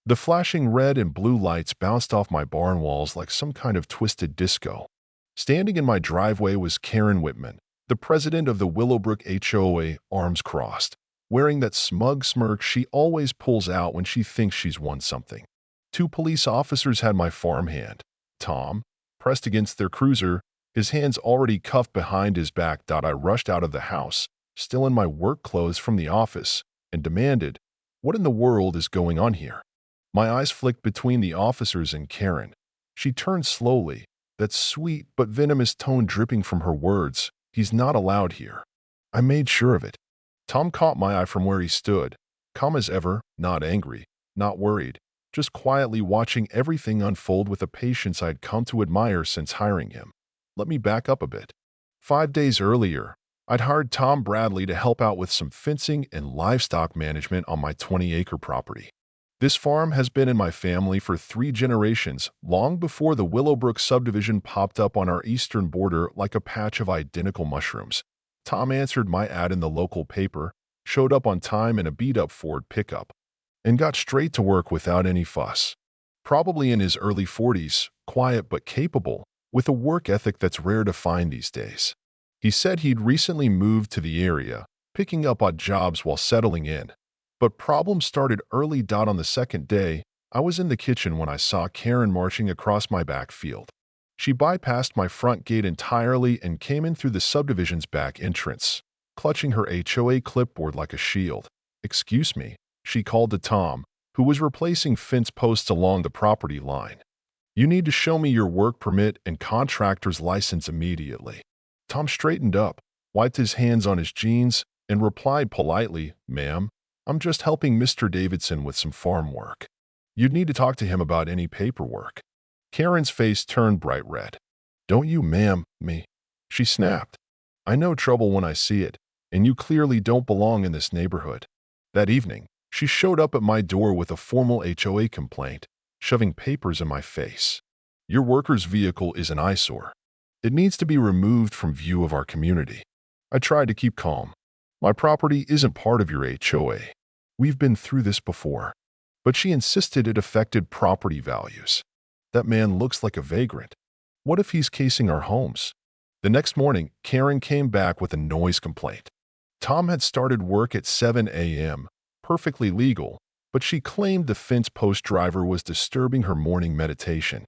The flashing red and blue lights bounced off my barn walls like some kind of twisted disco. Standing in my driveway was Karen Whitman, the president of the Willowbrook HOA, arms crossed, wearing that smug smirk she always pulls out when she thinks she's won something. Two police officers had my farmhand, Tom, pressed against their cruiser, his hands already cuffed behind his back. I rushed out of the house, still in my work clothes from the office, and demanded, "What in the world is going on here?" My eyes flicked between the officers and Karen. She turned slowly, that sweet but venomous tone dripping from her words. "He's not allowed here." I made sure of it. Tom caught my eye from where he stood, calm as ever, not angry, not worried, just quietly watching everything unfold with a patience I'd come to admire since hiring him. Let me back up a bit. 5 days earlier, I'd hired Tom Bradley to help out with some fencing and livestock management on my 20-acre property. This farm has been in my family for 3 generations, long before the Willowbrook subdivision popped up on our eastern border like a patch of identical mushrooms. Tom answered my ad in the local paper, showed up on time in a beat-up Ford pickup, and got straight to work without any fuss. Probably in his early 40s, quiet but capable, with a work ethic that's rare to find these days. He said he'd recently moved to the area, picking up odd jobs while settling in. But problems started early. On the second day, I was in the kitchen when I saw Karen marching across my back field. She bypassed my front gate entirely and came in through the subdivision's back entrance, clutching her HOA clipboard like a shield. "Excuse me," she called to Tom, who was replacing fence posts along the property line. "You need to show me your work permit and contractor's license immediately." Tom straightened up, wiped his hands on his jeans, and replied politely, "Ma'am, I'm just helping Mr. Davidson with some farm work. You'd need to talk to him about any paperwork." Karen's face turned bright red. "Don't you ma'am me," she snapped. "I know trouble when I see it, and you clearly don't belong in this neighborhood." That evening, she showed up at my door with a formal HOA complaint, shoving papers in my face. "Your worker's vehicle is an eyesore. It needs to be removed from view of our community." I tried to keep calm. "My property isn't part of your HOA. We've been through this before." But she insisted it affected property values. "That man looks like a vagrant. What if he's casing our homes?" The next morning, Karen came back with a noise complaint. Tom had started work at 7 a.m., perfectly legal, but she claimed the fence post driver was disturbing her morning meditation.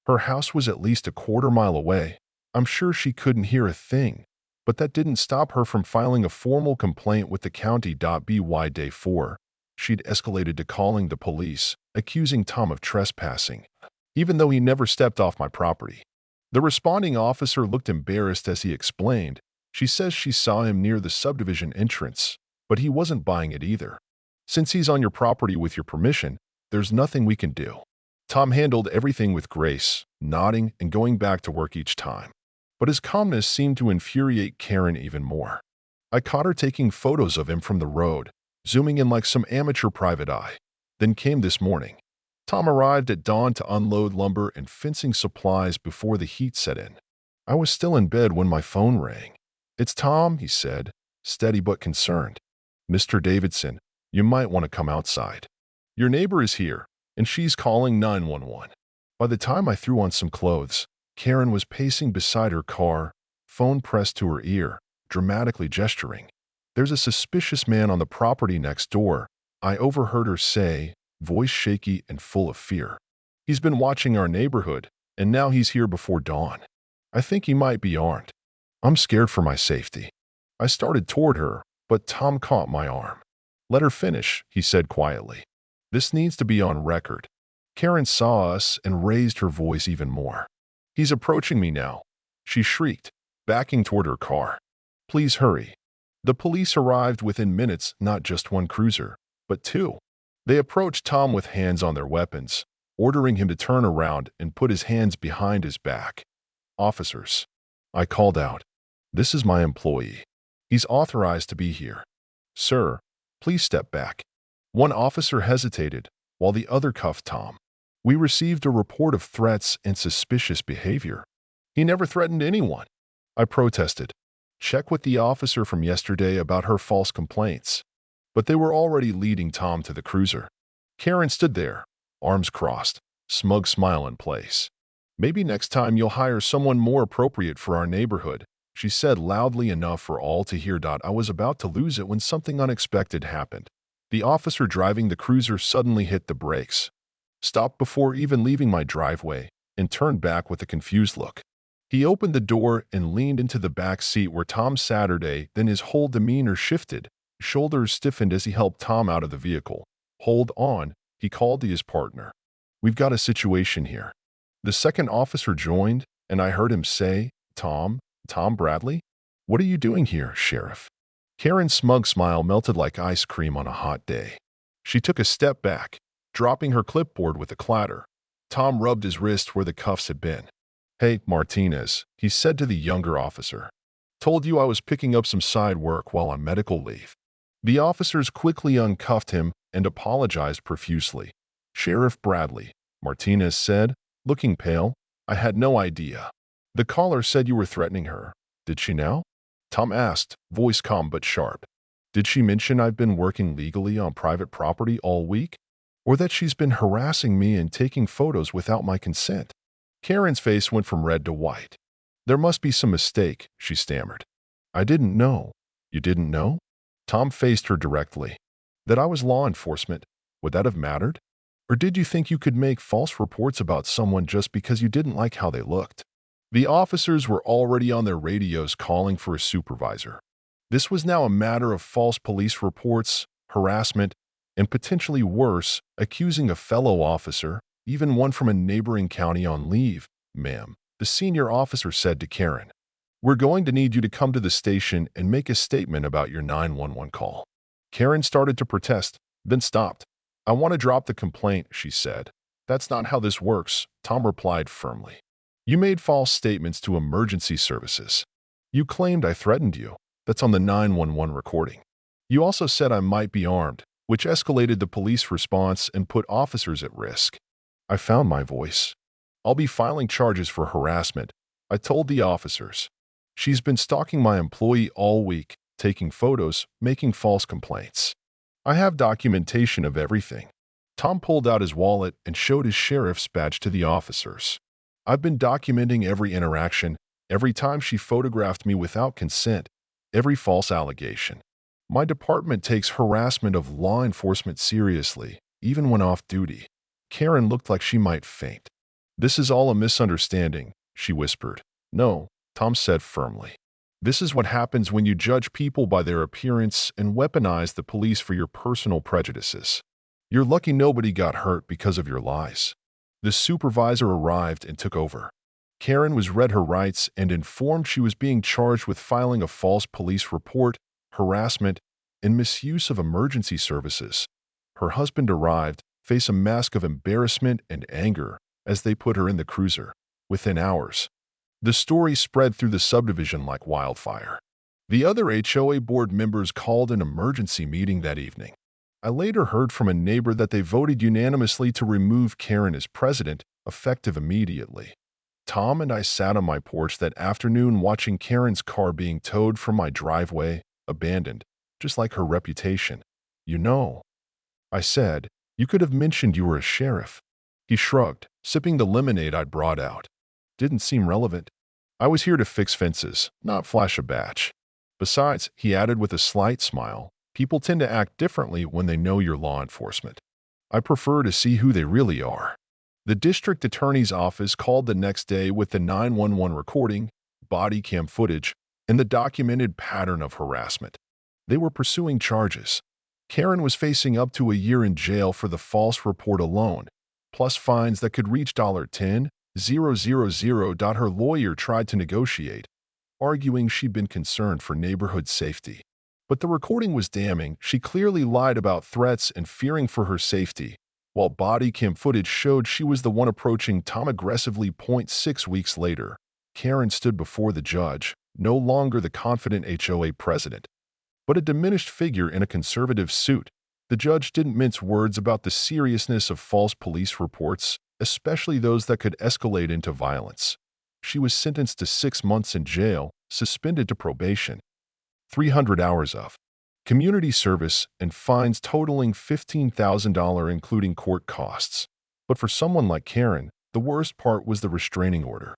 Her house was at least a quarter-mile away. I'm sure she couldn't hear a thing, but that didn't stop her from filing a formal complaint with the county. By day 4, she'd escalated to calling the police, accusing Tom of trespassing, even though he never stepped off my property. The responding officer looked embarrassed as he explained. She says she saw him near the subdivision entrance, but he wasn't buying it either. "Since he's on your property with your permission, there's nothing we can do." Tom handled everything with grace, nodding and going back to work each time. But his calmness seemed to infuriate Karen even more. I caught her taking photos of him from the road, zooming in like some amateur private eye. Then came this morning. Tom arrived at dawn to unload lumber and fencing supplies before the heat set in. I was still in bed when my phone rang. "It's Tom," he said, steady but concerned. "Mr. Davidson, you might want to come outside. Your neighbor is here, and she's calling 911. By the time I threw on some clothes, Karen was pacing beside her car, phone pressed to her ear, dramatically gesturing. "There's a suspicious man on the property next door," I overheard her say, voice shaky and full of fear. "He's been watching our neighborhood, and now he's here before dawn. I think he might be armed." I'm scared for my safety. I started toward her, but Tom caught my arm. "Let her finish," he said quietly. "This needs to be on record." Karen saw us and raised her voice even more. "He's approaching me now," she shrieked, backing toward her car. "Please hurry." The police arrived within minutes, not just one cruiser, but 2. They approached Tom with hands on their weapons, ordering him to turn around and put his hands behind his back. "Officers," I called out. "This is my employee. He's authorized to be here." "Sir, please step back." One officer hesitated, while the other cuffed Tom. "We received a report of threats and suspicious behavior." "He never threatened anyone," I protested. "Check with the officer from yesterday about her false complaints." But they were already leading Tom to the cruiser. Karen stood there, arms crossed, smug smile in place. Maybe next time you'll hire someone more appropriate for our neighborhood, she said loudly enough for all to hear. I was about to lose it when something unexpected happened. The officer driving the cruiser suddenly hit the brakes, stopped before even leaving my driveway, and turned back with a confused look. He opened the door and leaned into the back seat where Tom sat. Then his whole demeanor shifted. Shoulders stiffened as he helped Tom out of the vehicle. "Hold on," he called to his partner. "We've got a situation here." The second officer joined, and I heard him say, Tom Bradley? What are you doing here, Sheriff?" Karen's smug smile melted like ice cream on a hot day. She took a step back, dropping her clipboard with a clatter. Tom rubbed his wrist where the cuffs had been. "Hey, Martinez," he said to the younger officer. "Told you I was picking up some side work while on medical leave." The officers quickly uncuffed him and apologized profusely. "Sheriff Bradley," Martinez said, looking pale, "I had no idea." "The caller said you were threatening her. Did she now?" Tom asked, voice calm but sharp. "Did she mention I've been working legally on private property all week? Or that she's been harassing me and taking photos without my consent?" Karen's face went from red to white. "There must be some mistake," she stammered. "I didn't know." "You didn't know?" Tom faced her directly. "That I was law enforcement, would that have mattered? Or did you think you could make false reports about someone just because you didn't like how they looked?" The officers were already on their radios calling for a supervisor. This was now a matter of false police reports, harassment, and potentially worse, accusing a fellow officer, even one from a neighboring county, on leave. "Ma'am," the senior officer said to Karen, "we're going to need you to come to the station and make a statement about your 911 call." Karen started to protest, then stopped. "I want to drop the complaint," she said. "That's not how this works," Tom replied firmly. "You made false statements to emergency services. You claimed I threatened you. That's on the 911 recording. You also said I might be armed, which escalated the police response and put officers at risk. I found my voice. I'll be filing charges for harassment," I told the officers. "She's been stalking my employee all week, taking photos, making false complaints. I have documentation of everything." Tom pulled out his wallet and showed his sheriff's badge to the officers. "I've been documenting every interaction, every time she photographed me without consent, every false allegation. My department takes harassment of law enforcement seriously, even when off duty." Karen looked like she might faint. "This is all a misunderstanding," she whispered. "No," Tom said firmly. "This is what happens when you judge people by their appearance and weaponize the police for your personal prejudices. You're lucky nobody got hurt because of your lies." The supervisor arrived and took over. Karen was read her rights and informed she was being charged with filing a false police report, harassment, and misuse of emergency services. Her husband arrived, face a mask of embarrassment and anger, as they put her in the cruiser. Within hours, the story spread through the subdivision like wildfire. The other HOA board members called an emergency meeting that evening. I later heard from a neighbor that they voted unanimously to remove Karen as president, effective immediately. Tom and I sat on my porch that afternoon watching Karen's car being towed from my driveway, abandoned, just like her reputation. "You know," I said, "you could have mentioned you were a sheriff." He shrugged, sipping the lemonade I'd brought out. "Didn't seem relevant. I was here to fix fences, not flash a badge. Besides," he added with a slight smile, "people tend to act differently when they know you're law enforcement. I prefer to see who they really are." The district attorney's office called the next day with the 911 recording, body cam footage, and the documented pattern of harassment. They were pursuing charges. Karen was facing up to a year in jail for the false report alone, plus fines that could reach $10,000. Her lawyer tried to negotiate, arguing she'd been concerned for neighborhood safety. But the recording was damning. She clearly lied about threats and fearing for her safety, while body cam footage showed she was the one approaching Tom aggressively. 6 weeks later, Karen stood before the judge, no longer the confident HOA president, but a diminished figure in a conservative suit. The judge didn't mince words about the seriousness of false police reports, especially those that could escalate into violence. She was sentenced to 6 months in jail, suspended to probation, 300 hours of community service, and fines totaling $15,000 including court costs. But for someone like Karen, the worst part was the restraining order.